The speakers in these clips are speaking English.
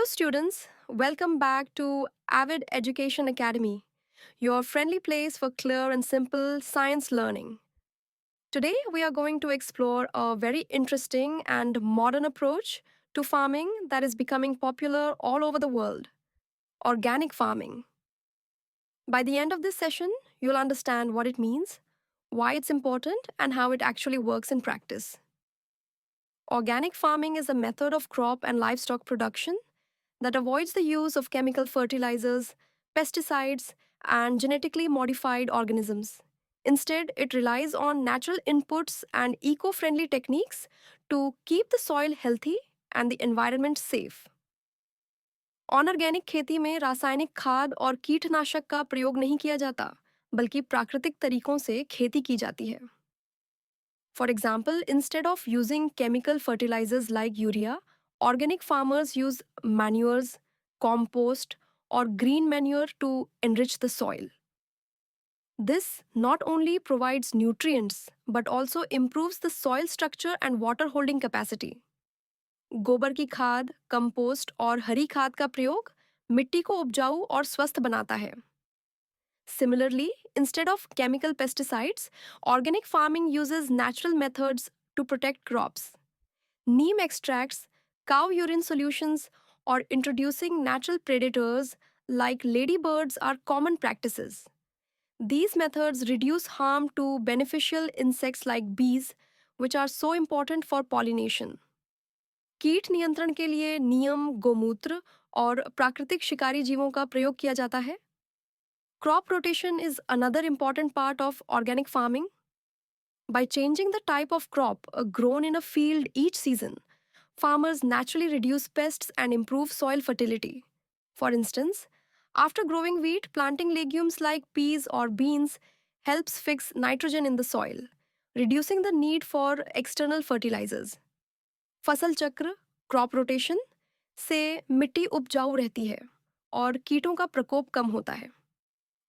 Hello, students. Welcome back to Avid Education Academy, your friendly place for clear and simple science learning. Today, we are going to explore a very interesting and modern approach to farming that is becoming popular all over the world: organic farming. By the end of this session, you'll understand what it means, why it's important, and how it actually works in practice. Organic farming is a method of crop and livestock production that avoids the use of chemical fertilizers, pesticides, and genetically modified organisms. Instead, it relies on natural inputs and eco friendly techniques to keep the soil healthy and the environment safe. Organic खेती में रासायनिक खाद और कीटनाशक का प्रयोग नहीं किया जाता, बल्कि प्राकृतिक तरीकों से खेती की जाती है. For example, instead of using chemical fertilizers like urea, organic farmers use manures, compost, or green manure to enrich the soil. This not only provides nutrients but also improves the soil structure and water holding capacity. गोबर की खाद, compost और हरी खाद का प्रयोग मिट्टी को उपजाऊ और स्वस्थ बनाता है. Similarly, instead of chemical pesticides, organic farming uses natural methods to protect crops. Neem extracts, cow urine solutions, or introducing natural predators like ladybirds are common practices. These methods reduce harm to beneficial insects like bees, which are so important for pollination. कीट नियंत्रण के लिए नीम, गोमूत्र और प्राकृतिक शिकारी जीवों का प्रयोग किया जाता है. Crop rotation is another important part of organic farming. By changing the type of crop grown in a field each season, farmers naturally reduce pests and improve soil fertility. For instance, after growing wheat, planting legumes like peas or beans helps fix nitrogen in the soil, reducing the need for external fertilizers. फसल चक्र, crop rotation से मिट्टी उपजाऊ रहती है और कीटों का प्रकोप कम होता है.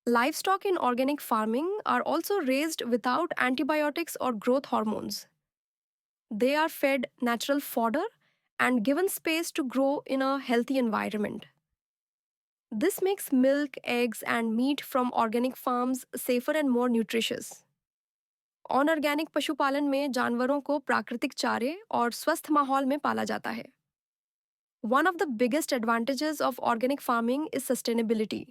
Livestock in organic farming are also raised without antibiotics or growth hormones. They are fed natural fodder and given space to grow in a healthy environment. This makes milk, eggs, and meat from organic farms safer and more nutritious. Unorganic पशुपालन में जानवरों को प्राकृतिक चारे और स्वस्थ माहौल में पाला जाता है. One of the biggest advantages of organic farming is sustainability.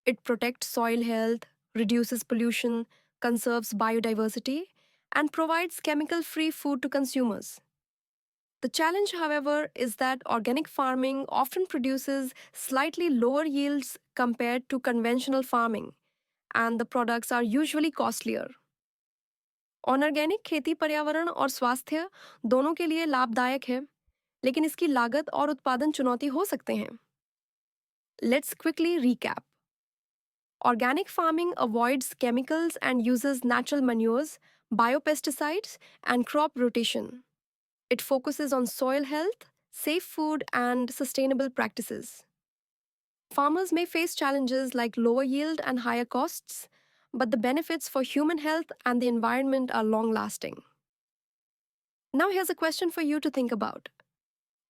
It protects soil health, reduces pollution, conserves biodiversity, and provides chemical free food to consumers. The challenge, however, is that organic farming often produces slightly lower yields compared to conventional farming, and the products are usually costlier. Unorganic खेती पर्यावरण और स्वास्थ्य दोनों के लिए लाभदायक है, लेकिन इसकी लागत और उत्पादन चुनौती हो सकते हैं. Let's quickly recap. Organic farming avoids chemicals and uses natural manures, biopesticides, and crop rotation. It focuses on soil health, safe food, and sustainable practices. Farmers may face challenges like lower yield and higher costs, but the benefits for human health and the environment are long lasting. Now, here's a question for you to think about.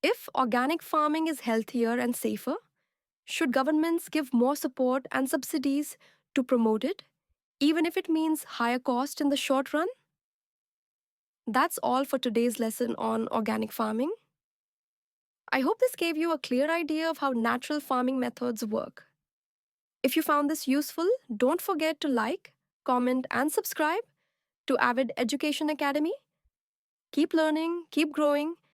If organic farming is healthier and safer, should governments give more support and subsidies to promote it, even if it means higher cost in the short run? That's all for today's lesson on organic farming. I hope this gave you a clear idea of how natural farming methods work. If you found this useful, don't forget to like, comment, and subscribe to Avid Education Academy. Keep learning, keep growing,